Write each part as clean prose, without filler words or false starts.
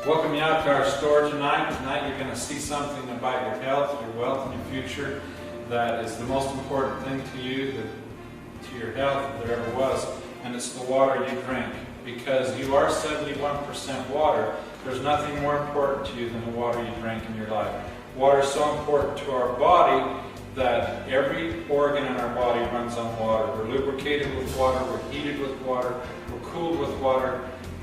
Welcome you out to our store tonight. Tonight you're going to see something about your health, your wealth, and your future that is the most important thing to you, to your health, if there ever was, and it's the water you drink. Because you are 71% water, there's nothing more important to you than the water you drink in your life. Water is so important to our body that every organ in our body runs on water. We're lubricated with water, we're heated with water, we're cooled with water.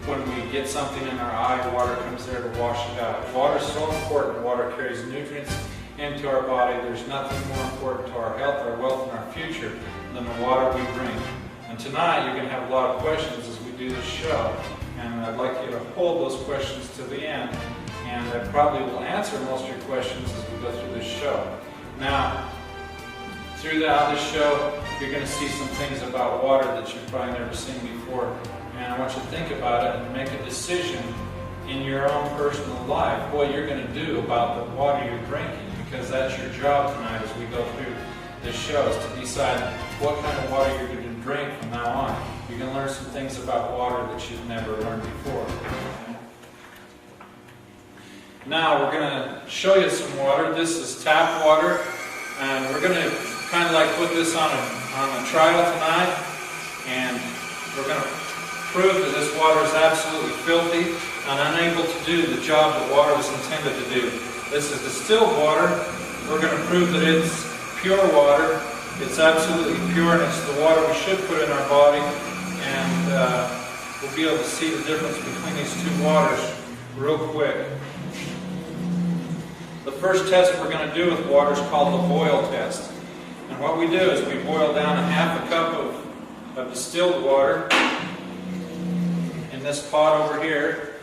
When we get something in our eye, water comes there to wash it out. Water is so important. Water carries nutrients into our body. There's nothing more important to our health, our wealth, and our future than the water we drink. And tonight you're going to have a lot of questions as we do this show. And I'd like you to hold those questions to the end. And I probably will answer most of your questions as we go through this show. Now, throughout this show, you're going to see some things about water that you've probably never seen before. And I want you to think about it and make a decision in your own personal life what you're going to do about the water you're drinking, because that's your job tonight as we go through this show, is to decide what kind of water you're going to drink from now on. You're going to learn some things about water that you've never learned before. Okay? Now we're going to show you some water. This is tap water, and we're going to kind of like put this on a trial tonight, and we're going to prove that this water is absolutely filthy and unable to do the job that water was intended to do. This is distilled water. We're going to prove that it's pure water. It's absolutely pure, and it's the water we should put in our body. And we'll be able to see the difference between these two waters real quick. The first test we're going to do with water is called the boil test. And what we do is we boil down a half a cup of distilled water in this pot over here.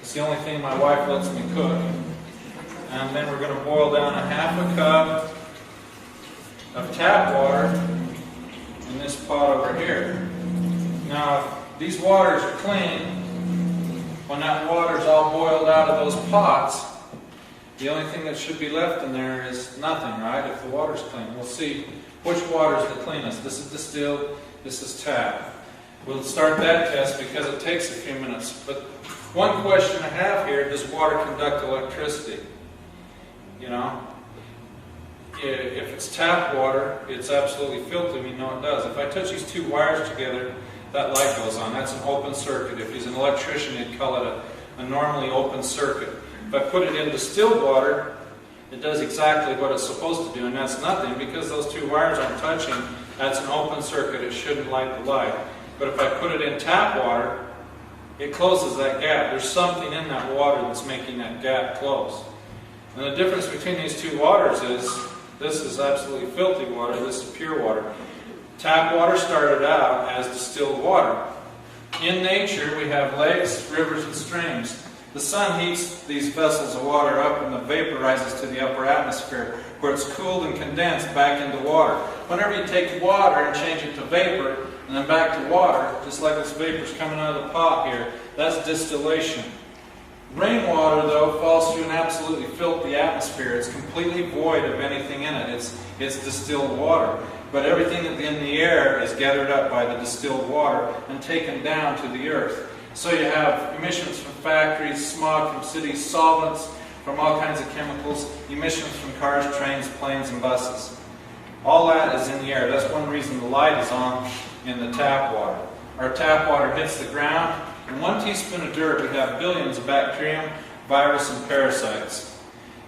It's the only thing my wife lets me cook. And then we're going to boil down a half a cup of tap water in this pot over here. Now, if these waters are clean, when that water's all boiled out of those pots, the only thing that should be left in there is nothing, right? If the water's clean. We'll see which water is the cleanest. This is distilled, this is tap. We'll start that test because it takes a few minutes. But one question I have here, does water conduct electricity? You know, if it's tap water, it's absolutely filthy. We know it does. If I touch these two wires together, that light goes on. That's an open circuit. If he's an electrician, he'd call it a normally open circuit. If I put it in distilled water, it does exactly what it's supposed to do, and that's nothing because those two wires aren't touching. That's an open circuit. It shouldn't light the light. But if I put it in tap water, it closes that gap. There's something in that water that's making that gap close. And the difference between these two waters is this is absolutely filthy water, this is pure water. Tap water started out as distilled water. In nature, we have lakes, rivers, and streams. The sun heats these vessels of water up and the vapor rises to the upper atmosphere, where it's cooled and condensed back into water. Whenever you take water and change it to vapor, and then back to water, just like this vapor's coming out of the pot here, that's distillation. Rainwater, though, falls through an absolutely filthy atmosphere. It's completely void of anything in it. It's distilled water. But everything in the air is gathered up by the distilled water and taken down to the earth. So you have emissions from factories, smog from cities, solvents from all kinds of chemicals, emissions from cars, trains, planes, and buses. All that is in the air. That's one reason the light is on in the tap water. Our tap water hits the ground. In 1 teaspoon of dirt, we have billions of bacterium, virus, and parasites.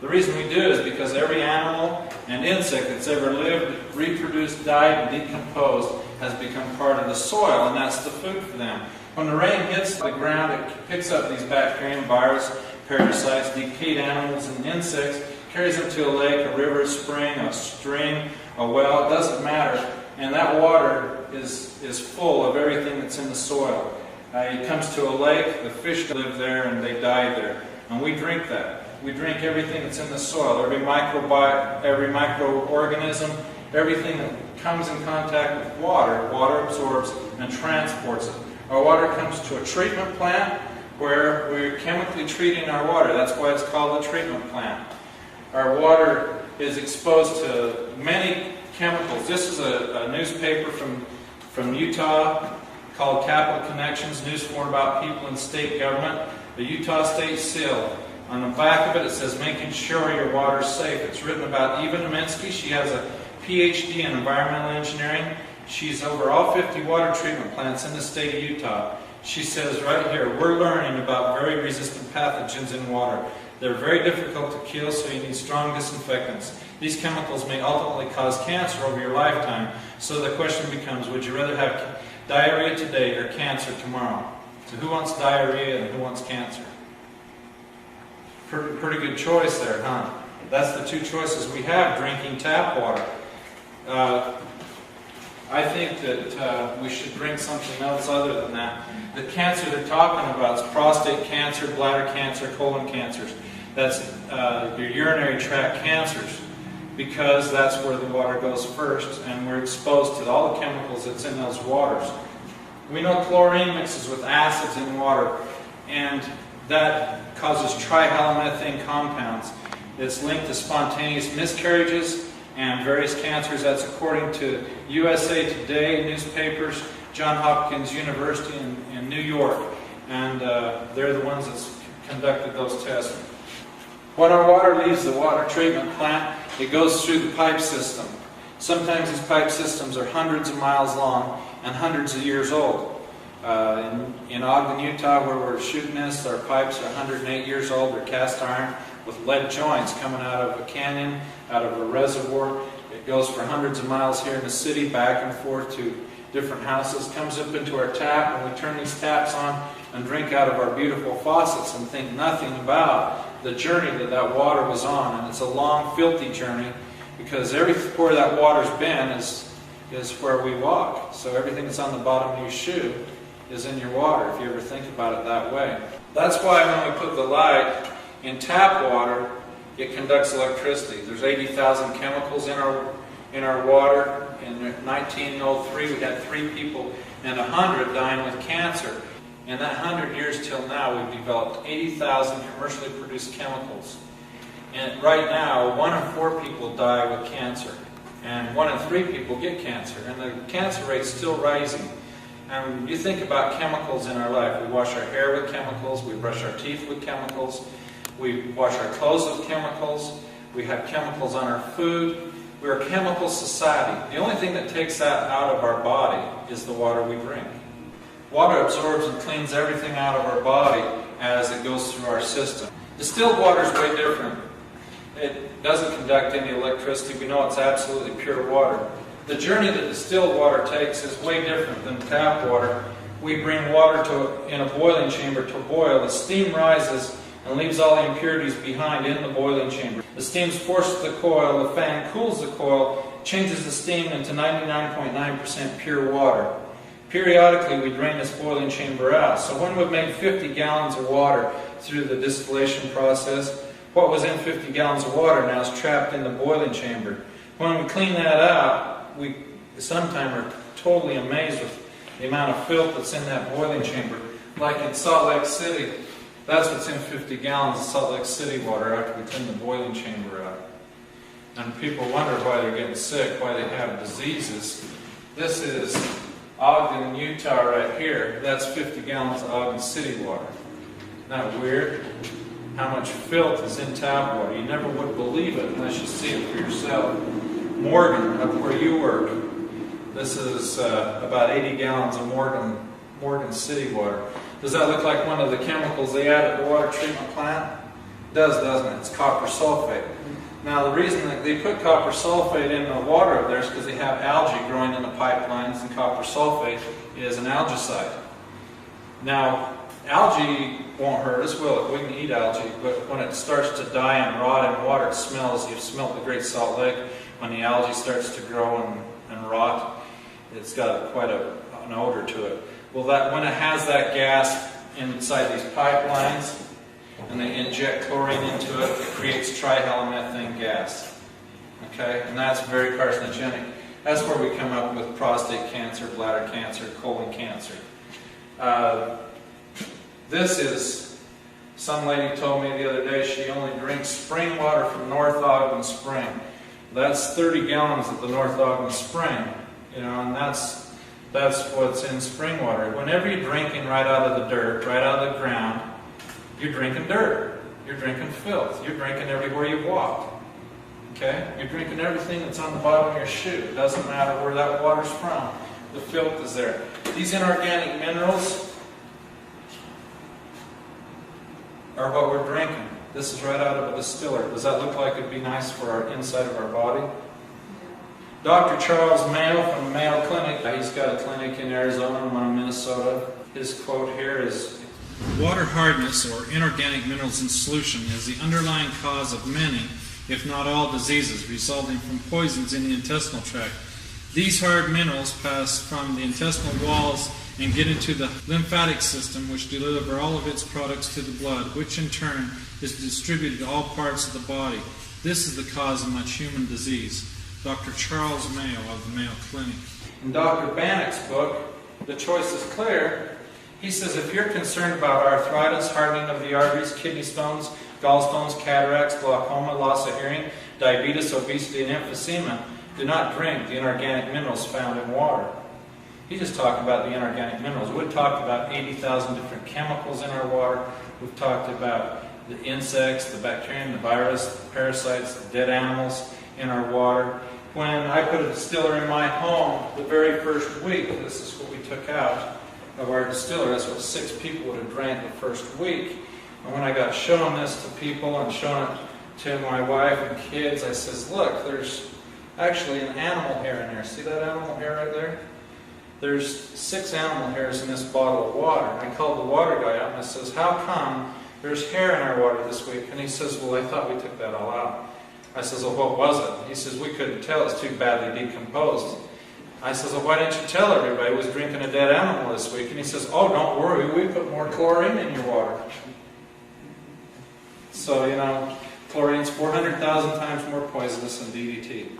The reason we do is because every animal and insect that's ever lived, reproduced, died, and decomposed has become part of the soil, and that's the food for them. When the rain hits the ground, it picks up these bacterium, virus, parasites, decayed animals, and insects, carries them to a lake, a river, a spring, a stream, a well, it doesn't matter. And that water is full of everything that's in the soil. It comes to a lake, the fish live there, and they die there. And we drink that. We drink everything that's in the soil, every microorganism, everything that comes in contact with water, water absorbs and transports it. Our water comes to a treatment plant where we're chemically treating our water. That's why it's called a treatment plant. Our water is exposed to many chemicals. This is a newspaper from Utah, called Capital Connections, news for about people in state government, the Utah State seal. On the back of it, it says, making sure your water's safe. It's written about Eva Neminsky. She has a PhD in environmental engineering. She's over all 50 water treatment plants in the state of Utah. She says right here, we're learning about very resistant pathogens in water. They're very difficult to kill, so you need strong disinfectants. These chemicals may ultimately cause cancer over your lifetime. So the question becomes, would you rather have diarrhea today or cancer tomorrow? So who wants diarrhea and who wants cancer? Pretty good choice there, huh? That's the two choices we have, drinking tap water. I think that we should drink something else other than that. The cancer they're talking about is prostate cancer, bladder cancer, colon cancers. That's your urinary tract cancers, because that's where the water goes first, and we're exposed to all the chemicals that's in those waters. We know chlorine mixes with acids in water, and that causes trihalomethane compounds. It's linked to spontaneous miscarriages and various cancers. That's according to USA Today newspapers, Johns Hopkins University in New York, and they're the ones that conducted those tests. When our water leaves the water treatment plant, it goes through the pipe system. Sometimes these pipe systems are hundreds of miles long and hundreds of years old. In Ogden, Utah, where we're shooting this, our pipes are 108 years old. They're cast iron with lead joints coming out of a canyon, out of a reservoir. It goes for hundreds of miles here in the city, back and forth to different houses, comes up into our tap, and we turn these taps on and drink out of our beautiful faucets and think nothing about the journey that water was on. And it's a long, filthy journey, because every where that water's been is where we walk. So everything that's on the bottom of your shoe is in your water, if you ever think about it that way. That's why when we put the light in tap water, it conducts electricity. There's 80,000 chemicals in our water. In 1903, we had 3 people and 100 dying with cancer. In that 100 years till now, we've developed 80,000 commercially produced chemicals. And right now, 1 in 4 people die with cancer, and 1 in 3 people get cancer, and the cancer rate's still rising. And you think about chemicals in our life. We wash our hair with chemicals, we brush our teeth with chemicals, we wash our clothes with chemicals, we have chemicals on our food. We're a chemical society. The only thing that takes that out of our body is the water we drink. Water absorbs and cleans everything out of our body as it goes through our system. Distilled water is way different. It doesn't conduct any electricity. We know it's absolutely pure water. The journey that distilled water takes is way different than tap water. We bring water in a boiling chamber to boil. The steam rises and leaves all the impurities behind in the boiling chamber. The steam's forced to the coil, the fan cools the coil, changes the steam into 99.9% pure water. Periodically, we drain this boiling chamber out. So when we've made 50 gallons of water through the distillation process, what was in 50 gallons of water now is trapped in the boiling chamber. When we clean that out, we sometimes are totally amazed with the amount of filth that's in that boiling chamber. Like in Salt Lake City, that's what's in 50 gallons of Salt Lake City water after we clean the boiling chamber out. And people wonder why they're getting sick, why they have diseases. This is Ogden, Utah right here. That's 50 gallons of Ogden City water. Isn't that weird? How much filth is in tap water. You never would believe it unless you see it for yourself. Morgan, up where you work, this is about 80 gallons of Morgan City water. Does that look like one of the chemicals they add at the water treatment plant? It does, doesn't it? It's copper sulfate. Now the reason that they put copper sulfate in the water up there is because they have algae growing in the pipelines, and copper sulfate is an algicide. Now, algae won't hurt us, will it? We can eat algae, but when it starts to die and rot in water, it smells. You've smelled the Great Salt Lake. When the algae starts to grow and rot, it's got quite an odor to it. Well, when it has that gas inside these pipelines, and they inject chlorine into it, it creates trihalomethane gas. Okay? And that's very carcinogenic. That's where we come up with prostate cancer, bladder cancer, colon cancer. This is, some lady told me the other day she only drinks spring water from North Ogden Spring. That's 30 gallons at the North Ogden Spring, and that's That's what's in spring water. Whenever you're drinking right out of the dirt, right out of the ground, you're drinking dirt. You're drinking filth. You're drinking everywhere you've walked. Okay? You're drinking everything that's on the bottom of your shoe. It doesn't matter where that water's from. The filth is there. These inorganic minerals are what we're drinking. This is right out of a distiller. Does that look like it'd be nice for our inside of our body? Dr. Charles Mayo from the Mayo Clinic, he's got a clinic in Arizona and one in Minnesota. His quote here is, "Water hardness, or inorganic minerals in solution, is the underlying cause of many, if not all, diseases resulting from poisons in the intestinal tract. These hard minerals pass from the intestinal walls and get into the lymphatic system, which deliver all of its products to the blood, which in turn is distributed to all parts of the body. This is the cause of much human disease." Dr. Charles Mayo of the Mayo Clinic. In Dr. Bannock's book, The Choice is Clear, he says if you're concerned about arthritis, hardening of the arteries, kidney stones, gallstones, cataracts, glaucoma, loss of hearing, diabetes, obesity, and emphysema, do not drink the inorganic minerals found in water. He just talked about the inorganic minerals. We've talked about 80,000 different chemicals in our water. We've talked about the insects, the bacterium, the virus, the parasites, the dead animals in our water. When I put a distiller in my home the very first week, this is what we took out of our distiller. That's what 6 people would have drank the first week. And when I got shown this to people and shown it to my wife and kids, I says, look, there's actually an animal hair in there. See that animal hair right there? There's 6 animal hairs in this bottle of water. I called the water guy up and I says, how come there's hair in our water this week? And he says, well, I thought we took that all out. I says, well, what was it? He says, we couldn't tell. It's too badly decomposed. I says, well, why didn't you tell everybody I was drinking a dead animal this week? And he says, oh, don't worry, we put more chlorine in your water. So, you know, chlorine's 400,000 times more poisonous than DDT.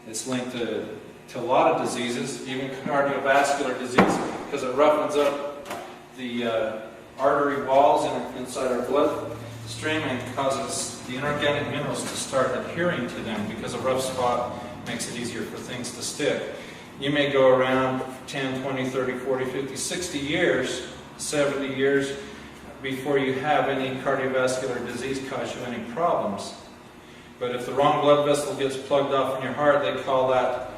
It's linked to a lot of diseases, even cardiovascular disease, because it roughens up the artery walls inside our bloodstream and causes the inorganic minerals to start adhering to them, because a rough spot makes it easier for things to stick. You may go around 10, 20, 30, 40, 50, 60 years, 70 years before you have any cardiovascular disease cause you any problems. But if the wrong blood vessel gets plugged off in your heart, they call that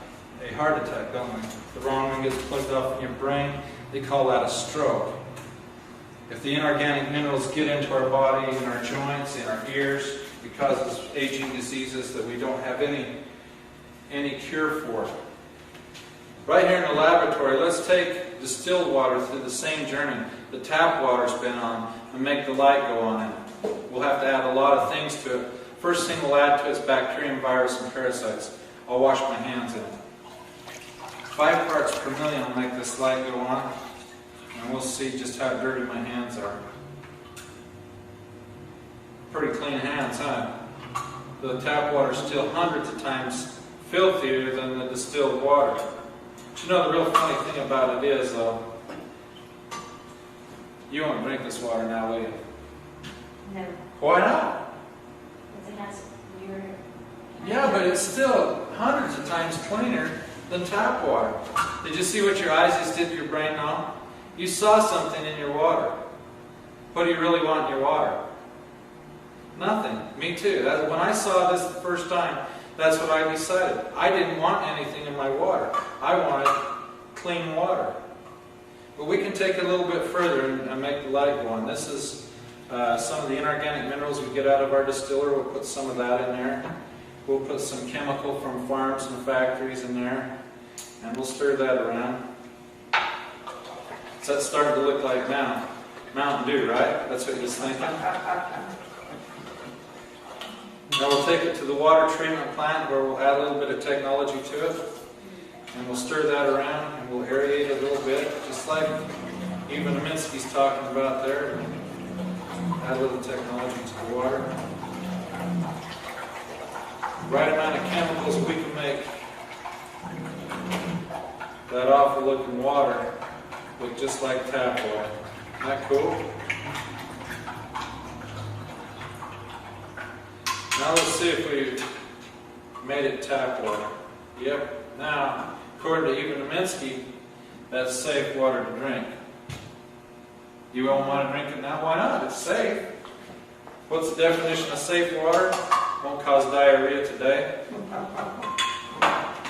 a heart attack, don't they? If the wrong one gets plugged off in your brain, they call that a stroke. If the inorganic minerals get into our body, in our joints, in our ears, it causes aging diseases that we don't have any cure for. Right here in the laboratory, let's take distilled water through the same journey the tap water's been on and make the light go on it. We'll have to add a lot of things to it. First thing we'll add to it is bacterium, virus, and parasites. I'll wash my hands in it. 5 parts per million will make this light go on. And we'll see just how dirty my hands are. Pretty clean hands, huh? The tap water is still hundreds of times filthier than the distilled water. But you know the real funny thing about it is, though, you won't drink this water now, will you? No. Why not? Because it has urine. Yeah, but it's still hundreds of times cleaner than tap water. Did you see what your eyes just did to your brain now? You saw something in your water. What do you really want in your water? Nothing. Me too. When I saw this the first time, that's what I decided. I didn't want anything in my water. I wanted clean water. But we can take it a little bit further and make the light go on. This is some of the inorganic minerals we get out of our distiller. We'll put some of that in there. We'll put some chemical from farms and factories in there. And we'll stir that around. So that's starting to look like now. Mountain Dew, right? That's what you're thinking? Now we'll take it to the water treatment plant where we'll add a little bit of technology to it. And we'll stir that around and we'll aerate it a little bit, just like even Aminsky's talking about there. Add a little technology to the water. Right amount of chemicals, we can make that awful looking water look just like tap water. Isn't that cool? Now let's see if we made it tap water. Yep. Now, according to even Aminsky, That's safe water to drink. You won't want to drink it now? Why not? It's safe. What's the definition of safe water? Won't cause diarrhea today.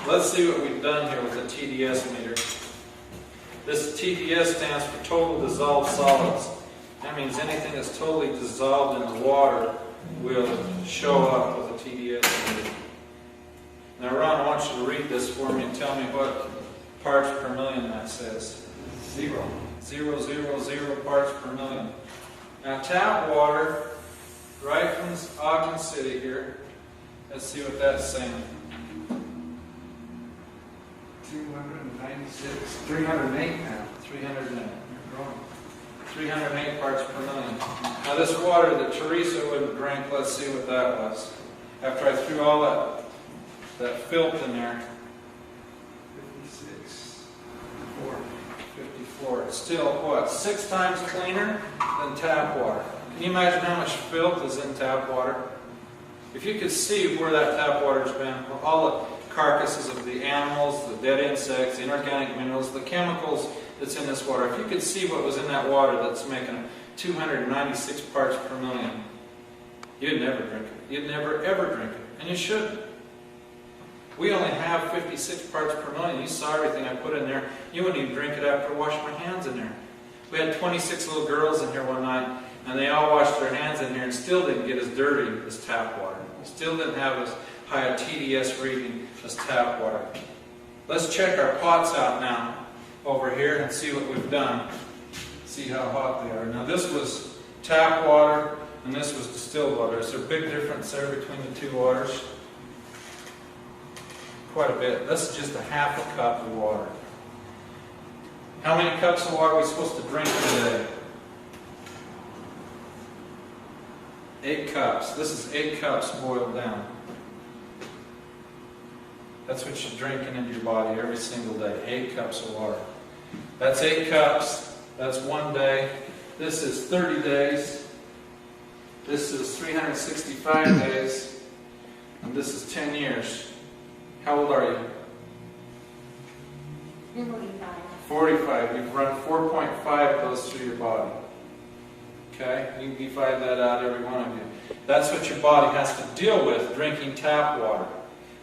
Let's see what we've done here with the TDS meter. This TDS stands for total dissolved solids. That means anything that's totally dissolved in the water will show up with a TDS meter. Now Ron, I want you to read this for me and tell me what parts per million that says. 0. 0.000 parts per million. Now tap water, right from Ogden City here, let's see what that's saying. 296, 308 now. 308. You're wrong. 308 parts per million. Now this water that Teresa wouldn't drink, let's see what that was. After I threw all that filth in there. 56. 54. It's still, what, 6 times cleaner than tap water. Can you imagine how much filth is in tap water? If you could see where that tap water's been, all the carcasses of the animals, the dead insects, the inorganic minerals, the chemicals that's in this water, if you could see what was in that water that's making 296 parts per million, you'd never drink it. You'd never ever drink it. And you shouldn't. We only have 56 parts per million. You saw everything I put in there. You wouldn't even drink it after I washed my hands in there. We had 26 little girls in here one night, and they all washed their hands in here and still didn't get as dirty as tap water. Still didn't have as high a TDS reading as tap water. Let's check our pots out now over here and see what we've done. See how hot they are. Now this was tap water and this was distilled water. Is there a big difference there between the two waters? Quite a bit. This is just a half a cup of water. How many cups of water are we supposed to drink today? 8 cups. This is 8 cups boiled down. That's what you're drinking into your body every single day. 8 cups of water. That's 8 cups. That's 1 day. This is 30 days. This is 365 days. And this is 10 years. How old are you? 45. 45. You've run 4.5 goes through your body. Okay? You can divide that out, every one of you. That's what your body has to deal with drinking tap water.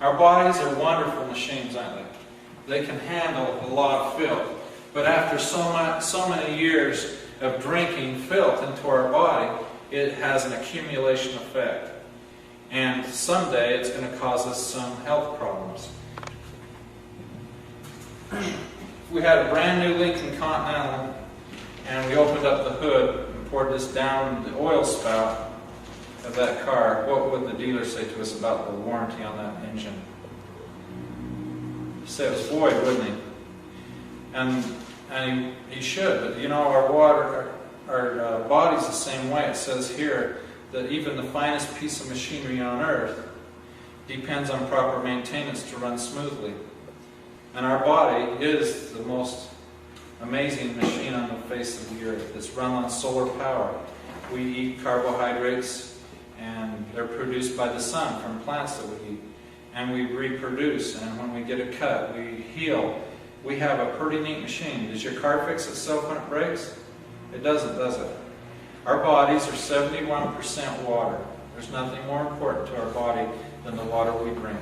Our bodies are wonderful machines, aren't they? They can handle a lot of filth. But after so many years of drinking filth into our body, it has an accumulation effect. And someday it's going to cause us some health problems. If we had a brand new Lincoln Continental and we opened up the hood and poured this down the oil spout of that car, what would the dealer say to us about the warranty on that engine? He'd say it was void, wouldn't he? And he should, but you know, our body's the same way. It says here that even the finest piece of machinery on earth depends on proper maintenance to run smoothly. And our body is the most amazing machine on the face of the earth. It's run on solar power. We eat carbohydrates, and they're produced by the sun from plants that we eat. And we reproduce, and when we get a cut, we heal. We have a pretty neat machine. Does your car fix itself when it breaks? It doesn't, does it? Our bodies are 71% water. There's nothing more important to our body than the water we drink.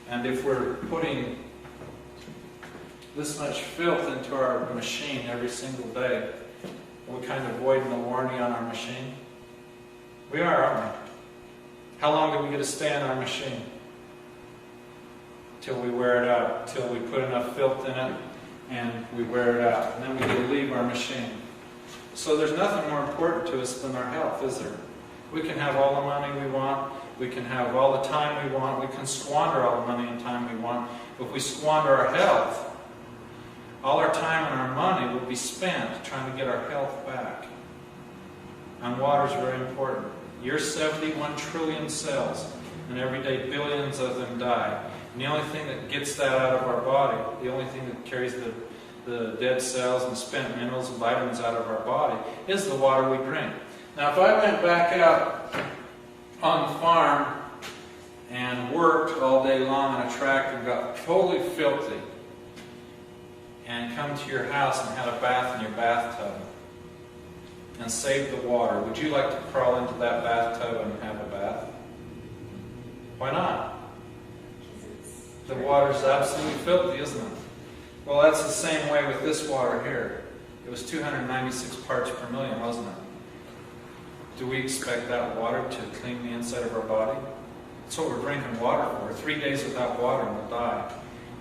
And if we're putting this much filth into our machine every single day, are we kind of voiding the warranty on our machine? We are, aren't we? How long do we get to stay on our machine? Till we wear it out, till we put enough filth in it and we wear it out. And then we get to leave our machine. So there's nothing more important to us than our health, is there? We can have all the money we want. We can have all the time we want. We can squander all the money and time we want. If we squander our health, all our time and our money will be spent trying to get our health back. And water is very important. You're 71 trillion cells, and every day billions of them die. And the only thing that gets that out of our body, the only thing that carries the dead cells and spent minerals and vitamins out of our body is the water we drink. Now if I went back out on the farm and worked all day long on a tractor and got totally filthy, and come to your house and had a bath in your bathtub and saved the water, would you like to crawl into that bathtub and have a bath? Why not? The water's absolutely filthy, isn't it? Well, that's the same way with this water here. It was 296 parts per million, wasn't it? Do we expect that water to clean the inside of our body? That's what we're drinking water for. 3 days without water and we'll die.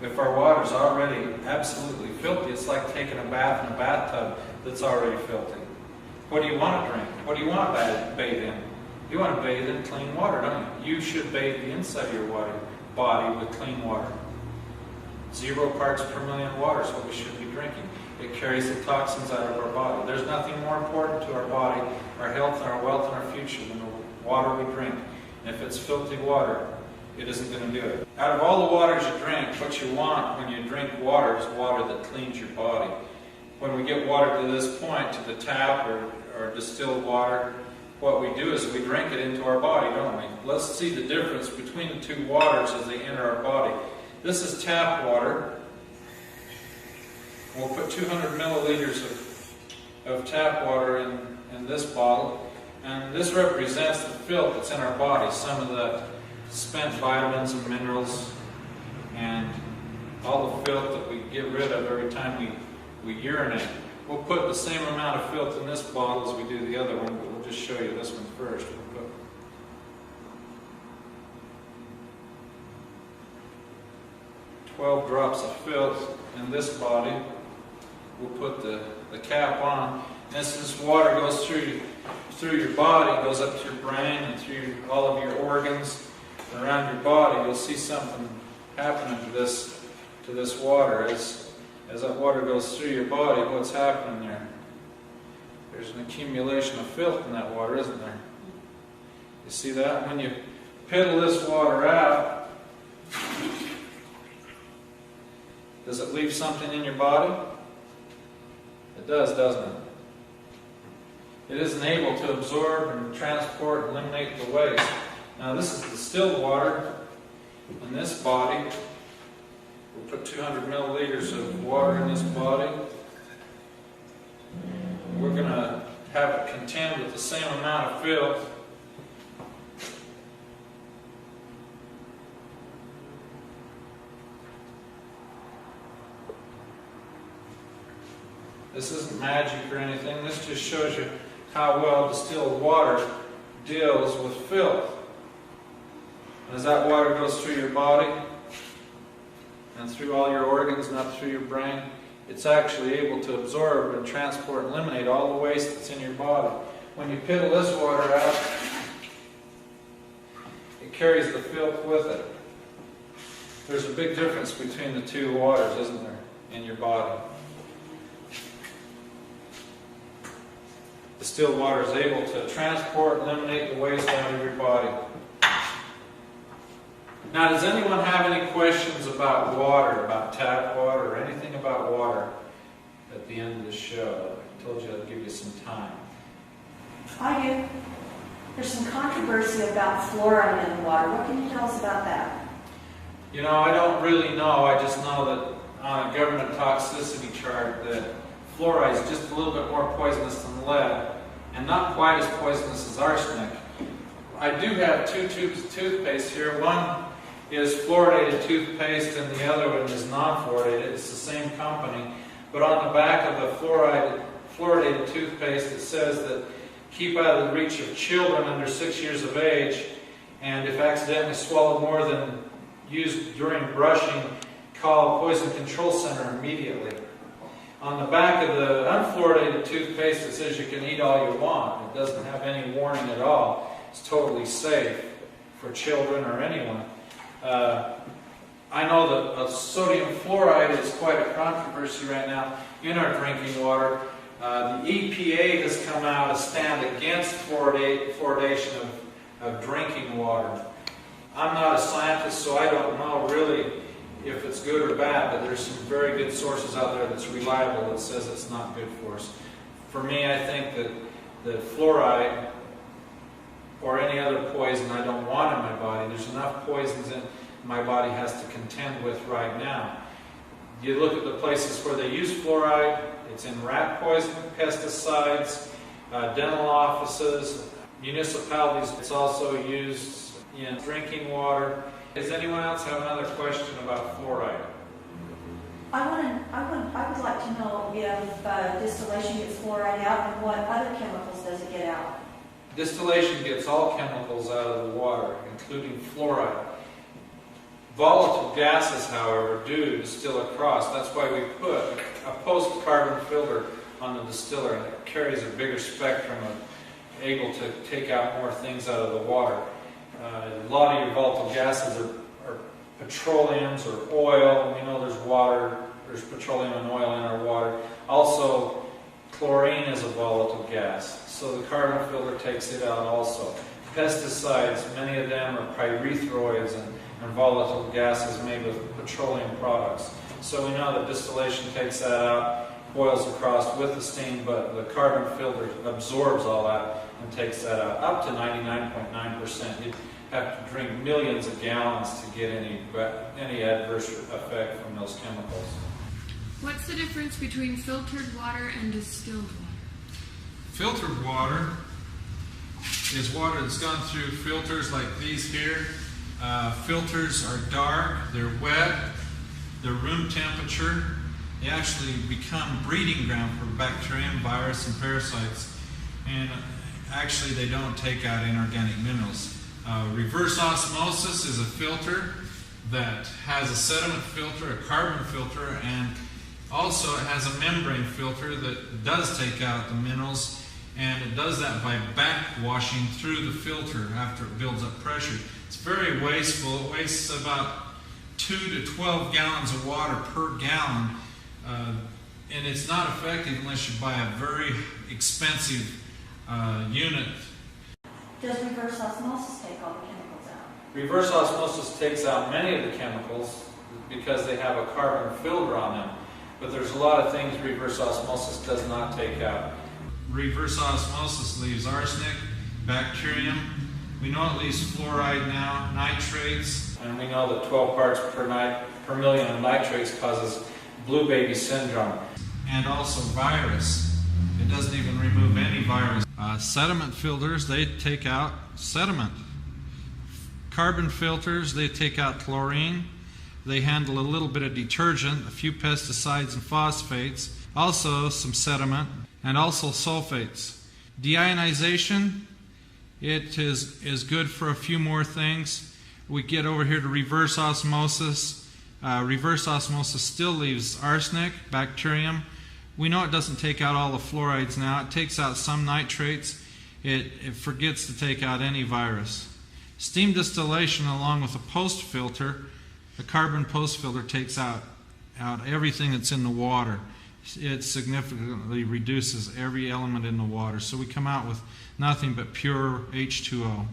If our water's already absolutely filthy, it's like taking a bath in a bathtub that's already filthy. What do you want to drink? What do you want to bathe in? You want to bathe in clean water, don't you? You should bathe the inside of your body with clean water. 0 parts per million water is what we should be drinking. It carries the toxins out of our body. There's nothing more important to our body, our health, our wealth, and our future than the water we drink. And if it's filthy water, it isn't going to do it. Out of all the waters you drink, what you want when you drink water is water that cleans your body. When we get water to this point, to the tap or distilled water, what we do is we drink it into our body, don't we? Let's see the difference between the two waters as they enter our body. This is tap water. We'll put 200 milliliters of tap water in this bottle. And this represents the filth that's in our body, some of the spent vitamins and minerals and all the filth that we get rid of every time we urinate. We'll put the same amount of filth in this bottle as we do the other one, but we'll just show you this one first. We'll put 12 drops of filth in this body. We'll put the cap on. And as this water goes through your body, goes up to your brain and through all of your organs and around your body, you'll see something happening to this water. As that water goes through your body, what's happening there? There's an accumulation of filth in that water, isn't there? You see that? When you piddle this water out, does it leave something in your body? It does, doesn't it? It isn't able to absorb and transport and eliminate the waste. Now this is distilled water in this body. We'll put 200 milliliters of water in this body. We're going to have it contend with the same amount of filth. This isn't magic or anything. This just shows you how well distilled water deals with filth. As that water goes through your body and through all your organs and up through your brain, it's actually able to absorb and transport and eliminate all the waste that's in your body. When you piddle this water out, it carries the filth with it. There's a big difference between the two waters, isn't there, in your body? Distilled water is able to transport and eliminate the waste out of your body. Now, does anyone have any questions about water, about tap water, or anything about water at the end of the show? I told you I'd give you some time. I do. There's some controversy about fluoride in the water. What can you tell us about that? You know, I don't really know. I just know that on a government toxicity chart that fluoride is just a little bit more poisonous than lead, and not quite as poisonous as arsenic. I do have 2 tubes of toothpaste here. One is fluoridated toothpaste and the other one is non-fluoridated. It's the same company. But on the back of the fluoridated toothpaste it says that keep out of the reach of children under 6 years of age, and if accidentally swallowed more than used during brushing, call Poison Control Center immediately. On the back of the unfluoridated toothpaste it says you can eat all you want. It doesn't have any warning at all. It's totally safe for children or anyone. I know that sodium fluoride is quite a controversy right now in our drinking water. The EPA has come out a stand against fluoridation of drinking water. I'm not a scientist, so I don't know really if it's good or bad, but there's some very good sources out there that's reliable that says it's not good for us. For me, I think that fluoride or any other poison I don't want in my body. There's enough poisons in my body has to contend with right now. You look at the places where they use fluoride, it's in rat poison, pesticides, dental offices, municipalities. It's also used in drinking water. Does anyone else have another question about fluoride? I would like to know if distillation gets fluoride out and what other chemicals does it get out? Distillation gets all chemicals out of the water, including fluoride. Volatile gases, however, do distill across. That's why we put a post-carbon filter on the distiller, and it carries a bigger spectrum of able to take out more things out of the water. A lot of your volatile gases are petroleums or oil. We know there's water, there's petroleum and oil in our water. Also, chlorine is a volatile gas, so the carbon filter takes it out also. Pesticides, many of them are pyrethroids and volatile gases made with petroleum products. So we know that distillation takes that out, boils across with the steam, but the carbon filter absorbs all that and takes that out, up to 99.9%. You'd have to drink millions of gallons to get any adverse effect from those chemicals. What's the difference between filtered water and distilled water? Filtered water is water that's gone through filters like these here. Filters are dark, they're wet, they're room temperature. They actually become breeding ground for bacterium, virus, and parasites. And actually they don't take out inorganic minerals. Reverse osmosis is a filter that has a sediment filter, a carbon filter, and also it has a membrane filter that does take out the minerals, and it does that by backwashing through the filter after it builds up pressure. It's very wasteful. It wastes about 2 to 12 gallons of water per gallon, and it's not effective unless you buy a very expensive unit. Does reverse osmosis take all the chemicals out? Reverse osmosis takes out many of the chemicals because they have a carbon filter on them. But there's a lot of things reverse osmosis does not take out. Reverse osmosis leaves arsenic, bacterium. We know it leaves fluoride now, nitrates, and we know that 12 parts per million of nitrates causes blue baby syndrome. And also virus. It doesn't even remove any virus. Sediment filters, they take out sediment. Carbon filters, they take out chlorine. They handle a little bit of detergent, a few pesticides and phosphates, also some sediment, and also sulfates. Deionization, it is good for a few more things. We get over here to reverse osmosis. Reverse osmosis still leaves arsenic, bacterium. We know it doesn't take out all the fluorides now. It takes out some nitrates. It forgets to take out any virus. Steam distillation, along with a post filter, the carbon post filter, takes out everything that's in the water. It significantly reduces every element in the water. So we come out with nothing but pure H2O.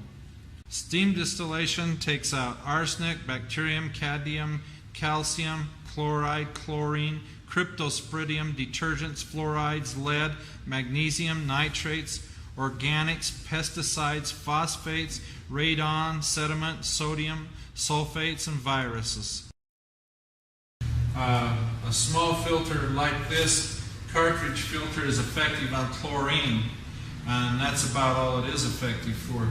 Steam distillation takes out arsenic, bacterium, cadmium, calcium, chloride, chlorine, cryptosporidium, detergents, fluorides, lead, magnesium, nitrates, organics, pesticides, phosphates, radon, sediment, sodium, sulfates, and viruses. A small filter like this cartridge filter is effective on chlorine, and that's about all it is effective for.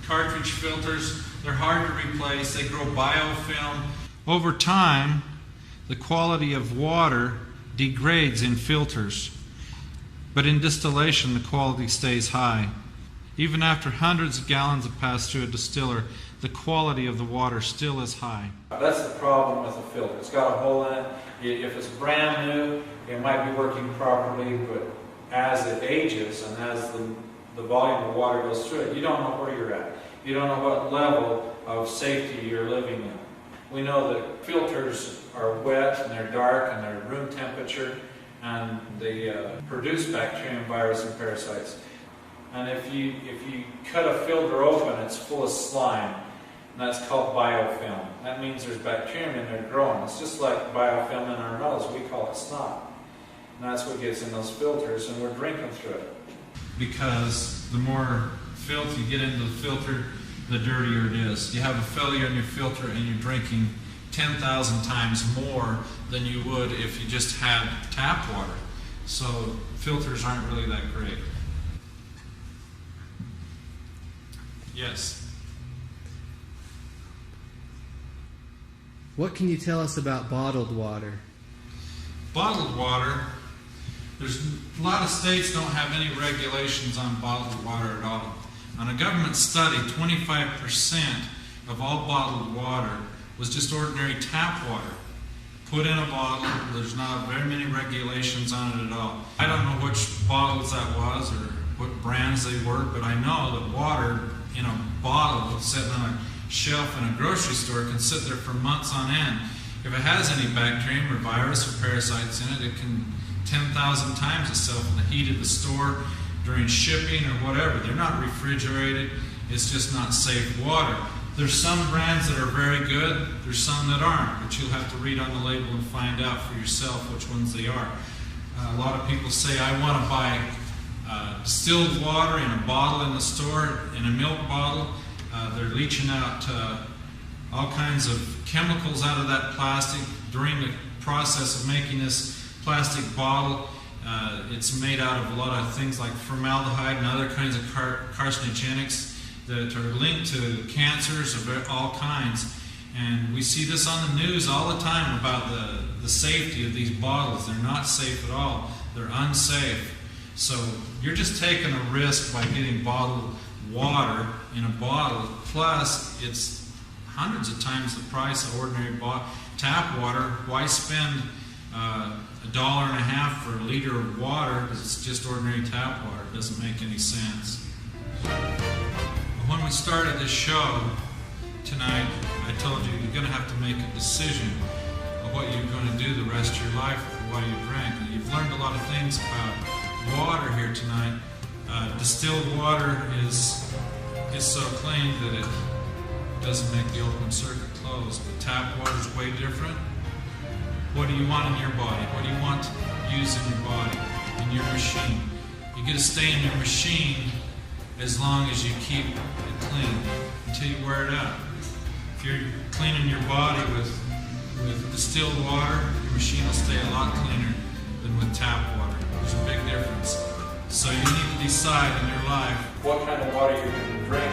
Cartridge filters, they're hard to replace. They grow biofilm. Over time, the quality of water degrades in filters, but in distillation, the quality stays high. Even after hundreds of gallons have passed through a distiller, the quality of the water still is high. That's the problem with the filter. It's got a hole in it. If it's brand new, it might be working properly, but as it ages and as the volume of water goes through it, you don't know where you're at. You don't know what level of safety you're living in. We know that filters are wet and they're dark and they're room temperature, and they produce bacterium, virus, and parasites. And if you cut a filter open, it's full of slime, and that's called biofilm. That means there's bacterium in there growing. It's just like biofilm in our nose. We call it snot. And that's what gets in those filters, and we're drinking through it. Because the more filth you get into the filter, the dirtier it is. You have a failure in your filter and you're drinking 10,000 times more than you would if you just had tap water. So filters aren't really that great. Yes. What can you tell us about bottled water? Bottled water, there's a lot of states don't have any regulations on bottled water at all. On a government study, 25% of all bottled water was just ordinary tap water. Put in a bottle, there's not very many regulations on it at all. I don't know which bottles that was or what brands they were, but I know that water in a bottle sitting on a shelf in a grocery store can sit there for months on end. If it has any bacterium or virus or parasites in it, it can 10,000 times itself in the heat of the store during shipping or whatever. They're not refrigerated. It's just not safe water. There's some brands that are very good. There's some that aren't, but you'll have to read on the label and find out for yourself which ones they are. A lot of people say, I want to buy distilled water in a bottle in the store, in a milk bottle. They're leaching out all kinds of chemicals out of that plastic. During the process of making this plastic bottle, it's made out of a lot of things like formaldehyde and other kinds of carcinogenics that are linked to cancers of all kinds. And we see this on the news all the time about the safety of these bottles. They're not safe at all. They're unsafe. So you're just taking a risk by getting bottled water in a bottle. Plus, it's hundreds of times the price of ordinary tap water. Why spend $1.50 for a liter of water because it's just ordinary tap water? It doesn't make any sense. When we started this show tonight, I told you you're going to have to make a decision of what you're going to do the rest of your life with what you drink. And you've learned a lot of things about water here tonight. Distilled water is so clean that it doesn't make the open circuit close. But tap water is way different. What do you want in your body? What do you want to use in your body, in your machine? You get to stay in your machine as long as you keep it clean until you wear it out. If you're cleaning your body with distilled water, your machine will stay a lot cleaner than with tap water. There's a big difference. So you need to decide in your life what kind of water you're going to drink